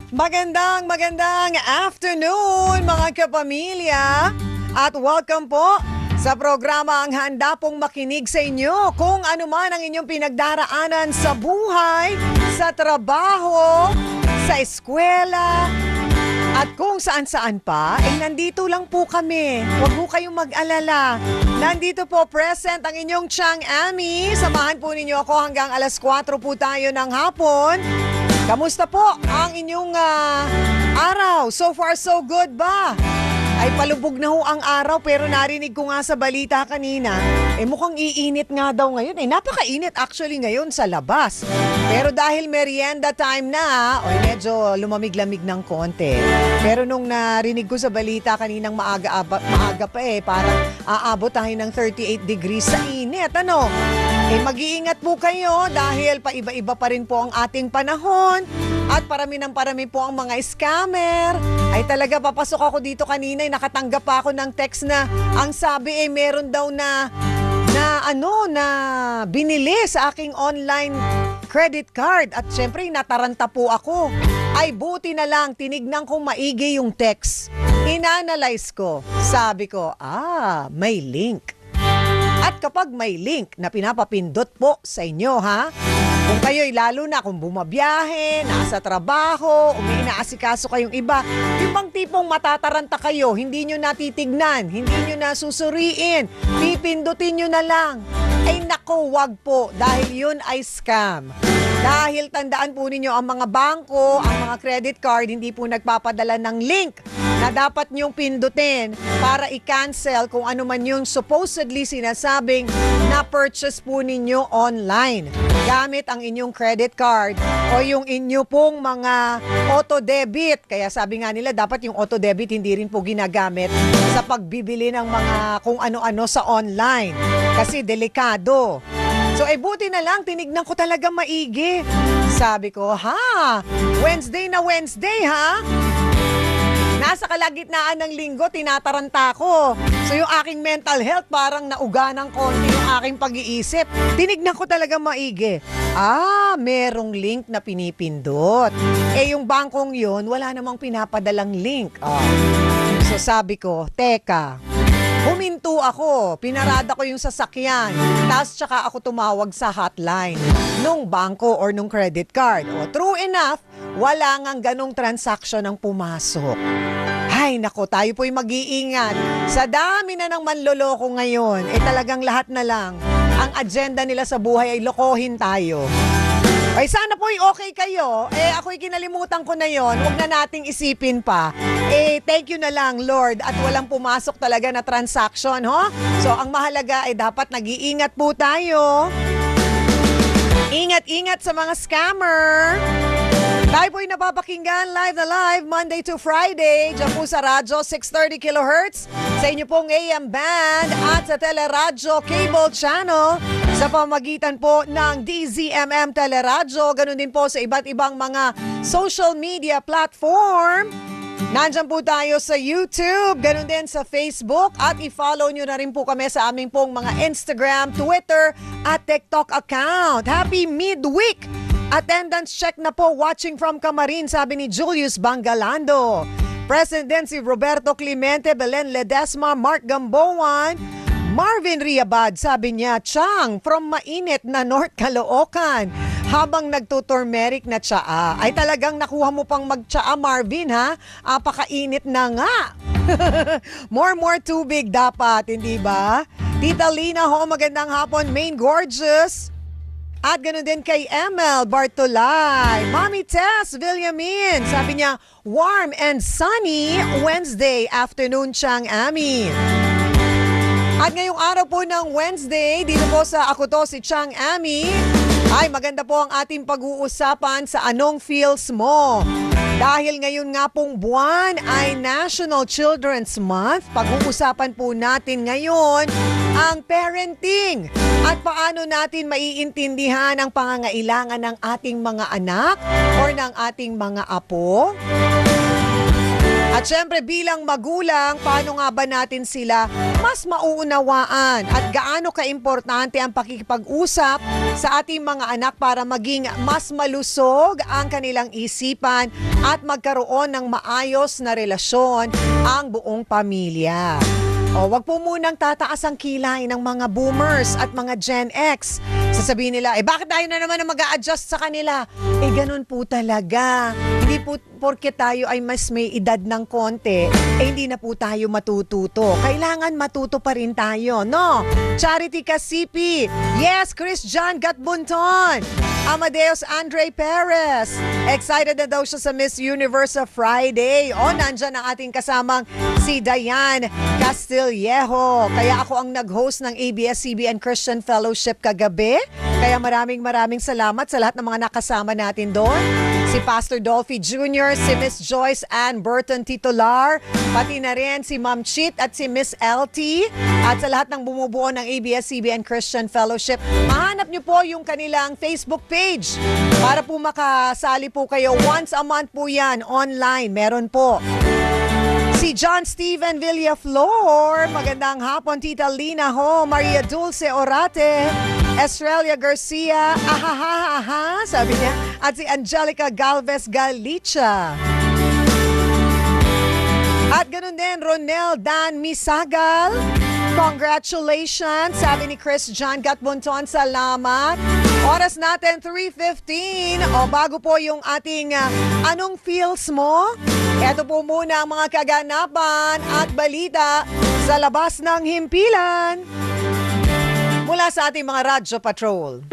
Magandang afternoon mga kapamilya at welcome po sa programa ang handa pong makinig sa inyo kung ano man ang inyong pinagdaraanan sa buhay, sa trabaho, sa eskwela, at kung saan-saan pa, nandito lang po kami. Huwag po kayong mag-alala. Nandito po present ang inyong Chang Ami. Samahan po ninyo ako hanggang alas 4 po tayo ng hapon. Kamusta po ang inyong araw? So far, so good ba? Ay palubog na ho ang araw pero narinig ko nga sa balita kanina, mukhang iinit nga daw ngayon. Napakainit actually ngayon sa labas. Pero dahil merienda time na, medyo lumamig-lamig ng konti. Pero nung narinig ko sa balita kaninang maaga pa parang aabot tayo ng 38 degrees sa init. Mag-iingat po kayo dahil paiba-iba pa rin po ang ating panahon. At parami po ang mga scammer. Ay talaga papasok ako dito kanina, nakatanggap pa ako ng text na ang sabi meron daw na binili sa aking online credit card. At syempre nataranta po ako. Ay buti na lang, tinignan kong maigi yung text. Inanalyze ko. Sabi ko, may link. At kapag may link na pinapapindot po sa inyo kung kayo'y lalo na kung bumabiyahe, nasa trabaho, inaasikaso kayong iba, yung bang tipong matataranta kayo, hindi nyo natitignan, hindi nyo nasusuriin, pipindutin nyo na lang. Ay nako, wag po, dahil yun ay scam. Dahil tandaan po ninyo, ang mga bangko, ang mga credit card, hindi po nagpapadala ng link na dapat nyong pindutin para i-cancel kung ano man yung supposedly sinasabing na-purchase po ninyo online gamit ang inyong credit card o yung inyo pong mga auto-debit. Kaya sabi nga nila, dapat yung auto-debit hindi rin po ginagamit sa pagbibili ng mga kung ano-ano sa online kasi delikado. So buti na lang, tinignan ko talaga maigi. Sabi ko, Wednesday na Wednesday Nasa kalagitnaan ng linggo, tinataranta ko. So yung aking mental health parang nauga ng konti yung aking pag-iisip. Tinignan ko talaga maigi. Merong link na pinipindot. Yung bangkong yun, wala namang pinapadalang link. So sabi ko, teka, huminto ako, pinarada ko yung sasakyan, tapos tsaka ako tumawag sa hotline nung bangko or nung credit card. True enough, wala ngang ganong transaction ang pumasok. Ay nako, tayo po'y mag-iingat. Sa dami na ng manloloko ngayon, talagang lahat na lang. Ang agenda nila sa buhay ay lokohin tayo. Ay sana po'y okay kayo. Ako'y kinalimutan ko na yon. Huwag na nating isipin pa. Thank you na lang, Lord. At walang pumasok talaga na transaction, So, ang mahalaga ay dapat nag-iingat po tayo. Ingat-ingat sa mga scammer. Tayo po'y napapakinggan live na live, Monday to Friday, dyan po sa radyo 630 kHz, sa inyo pong AM band at sa Teleradyo Cable Channel, sa pamagitan po ng DZMM Teleradyo, ganun din po sa iba't ibang mga social media platform. Nandyan po tayo sa YouTube, ganun din sa Facebook, at i-follow nyo na rin po kami sa aming pong mga Instagram, Twitter at TikTok account. Happy midweek! Attendance check na po, watching from Camarin, sabi ni Julius Bangalando. President si Roberto Clemente, Belen Ledesma, Mark Gamboan, Marvin Riabad, sabi niya, Chang, from mainit na North Caloocan, habang nagtuturmeric na tsaa. Ay talagang nakuha mo pang magtsaa, Marvin, Apakainit na nga. More tubig dapat, hindi ba? Tita Lina, magandang hapon, Main Gorgeous. At ganoon din kay ML Bartolay. Mommy Tess Villamin, sabi niya, warm and sunny Wednesday afternoon, Chang Ami. At ngayong araw po ng Wednesday, dito po sa Ako To Si Chang Ami, ay maganda po ang ating pag-uusapan sa Anong Feels Mo. Dahil ngayon nga pong buwan ay National Children's Month, pag-uusapan po natin ngayon ang parenting at paano natin maiintindihan ang pangangailangan ng ating mga anak or ng ating mga apo. At syempre bilang magulang, paano nga ba natin sila mas mauunawaan at gaano kaimportante ang pakikipag-usap sa ating mga anak para maging mas malusog ang kanilang isipan at magkaroon ng maayos na relasyon ang buong pamilya. O, wag po munang tataas ang kilay ng mga boomers at mga Gen X. Sasabihin nila, bakit tayo na naman mag-a-adjust sa kanila? Ganun po talaga. Hindi po porke tayo ay mas may edad ng konti, hindi na po tayo matututo. Kailangan matuto pa rin tayo, no? Charity Casipi, yes, Christian Gatbunton, Amadeus Andre Perez, excited na daw siya sa Miss Universe Friday. Nandyan ang ating kasamang si Diane Castillejo. Kaya ako ang nag-host ng ABS-CBN Christian Fellowship kagabi. Kaya maraming salamat sa lahat ng mga nakasama natin doon. Si Pastor Dolphy Jr., si Miss Joyce Ann Burton Titular, pati na rin si Ma'am Chit at si Miss LT, at sa lahat ng bumubuo ng ABS-CBN Christian Fellowship. Mahanap niyo po yung kanilang Facebook page para po makasali po kayo. Once a month po yan, online. Meron po. Si John Steven Villaflor, magandang hapon, Tita Lina Ho, Maria Dulce Orate, Estrella Garcia, ahahaha, sabi niya, at si Angelica Galvez Galicia. At ganun din, Ronel Dan Misagal, congratulations, sabi ni Chris John Gatbunton, salamat. Oras natin, 3:15. Bago po yung ating anong feels mo? Ito po muna ang mga kaganapan at balita sa labas ng himpilan. Mula sa ating mga Radyo Patrol.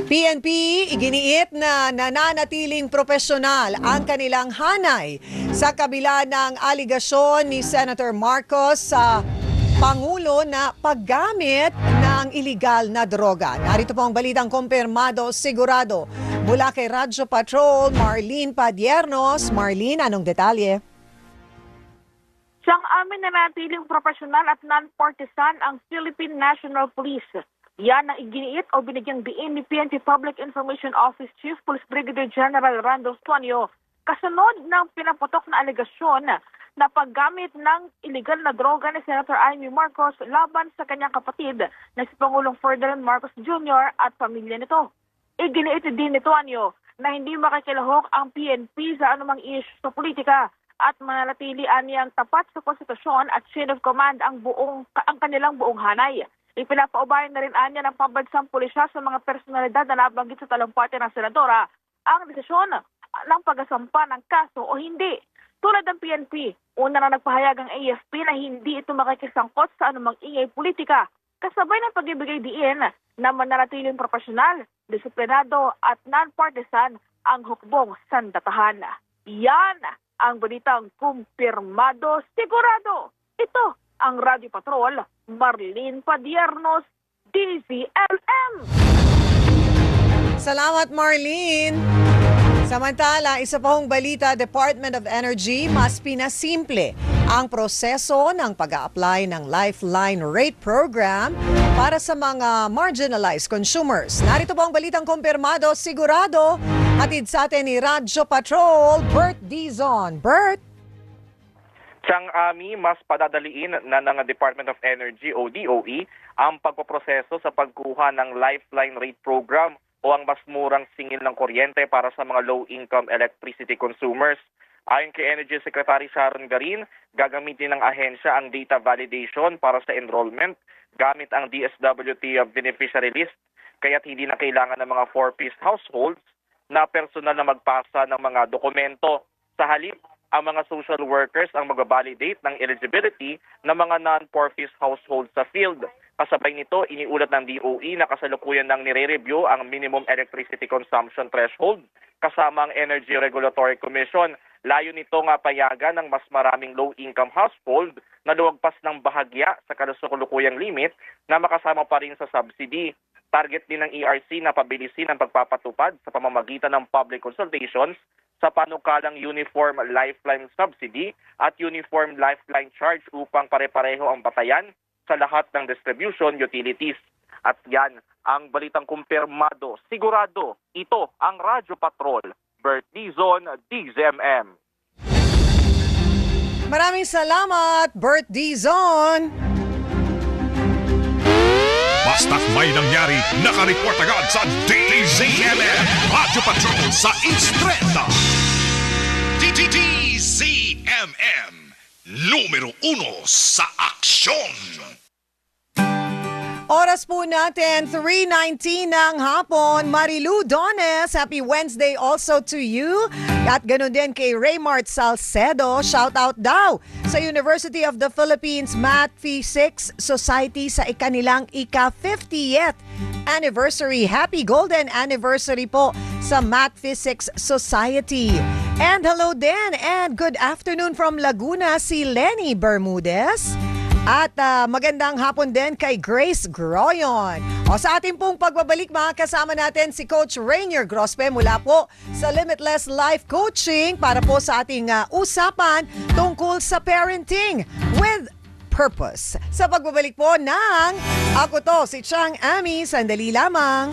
PNP iginiit na nananatiling profesional ang kanilang hanay sa kabila ng aligasyon ni Senator Marcos sa Pangulo na paggamit ng iligal na droga. Narito po ang balitang kumpirmado, sigurado. Mula kay Radyo Patrol, Marlene Padiernos. Marlene, anong detalye? Siyang amin na nanatiling profesional at non-partisan ang Philippine National Police. Yan ang iginiit o binigyang diin ni PNP Public Information Office Chief Police Brigadier General Randolph Tuanyo kasunod ng pinaputok na aligasyon na paggamit ng iligal na droga ni Senator Amy Marcos laban sa kanyang kapatid na si Pangulong Ferdinand Marcos Jr. at pamilya nito. Iginiit din ni Tuanyo na hindi makikilahok ang PNP sa anumang issue sa politika at mananatili niyang tapat sa konstitusyon at chain of command ang kanilang buong hanay. Ipinapaubayan na rin niya ng pambansang pulisya sa mga personalidad na nabanggit sa talumpati ng senadora ang desisyon ng pag-asampa ng kaso o hindi. Tulad ng PNP, una na nagpahayag ang AFP na hindi ito makikisangkot sa anumang ingay politika, kasabay ng pagbibigay diin na mananatiling profesional, disiplinado at non-partisan ang hukbong sandatahan. Yan ang balitang kumpirmado, sigurado. Ito ang Radio Patrol, Marlene Padiernos, DZLM. Salamat, Marlene. Samantala, isa pa hong balita, Department of Energy mas pinasimple ang proseso ng pag-a-apply ng Lifeline Rate Program para sa mga marginalized consumers. Narito po ang balitang kumpirmado, sigurado, hatid sa atin ni Radyo Patrol, Bert Dizon. Bert? Siyang mas padadaliin na ng Department of Energy o DOE ang pagpoproseso sa pagkuha ng Lifeline Rate Program o ang mas murang singil ng kuryente para sa mga low-income electricity consumers. Ayon kay Energy Secretary Sharon Garin, gagamitin ng ahensya ang data validation para sa enrollment gamit ang DSWT beneficiary list, kaya't hindi na kailangan ng mga 4-piece households na personal na magpasa ng mga dokumento. Sa halip, ang mga social workers ang mag-validate ng eligibility ng mga non-4-piece households sa field. Kasabay nito, iniulat ng DOE na kasalukuyan ng nire-review ang minimum electricity consumption threshold kasama ang Energy Regulatory Commission. Layo nito nga payagan ng mas maraming low-income household na luwagpas ng bahagya sa kasalukuyang limit na makasama pa rin sa subsidy. Target din ng ERC na pabilisin ang pagpapatupad sa pamamagitan ng public consultations sa panukalang Uniform Lifeline Subsidy at Uniform Lifeline Charge upang pare-pareho ang batayan sa lahat ng distribution utilities. At yan ang balitang kumpirmado. Sigurado, ito ang Radyo Patrol. Bert Dizon, DZMM. Maraming salamat, Bert Dizon. Basta't may nangyari, nakareport agad sa DZMM. Radyo Patrol sa Instreta. DZMM. Numero 1 sa aksyon. Oras po natin, 3:19 ng hapon. Marilu Dones, happy Wednesday also to you. At ganun din kay Raymart Salcedo, shout out daw sa University of the Philippines Math Physics Society sa ikanilang ika-50th anniversary. Happy golden anniversary po sa Math Physics Society. And hello din and good afternoon from Laguna si Lenny Bermudez. At magandang hapon din kay Grace Groyon. O sa ating pong pagbabalik, kasama natin si Coach Rainier Grospe mula po sa Limitless Life Coaching para po sa ating usapan tungkol sa parenting with purpose. Sa pagbabalik po ng Ako To, si Chang Ami, sandali lamang.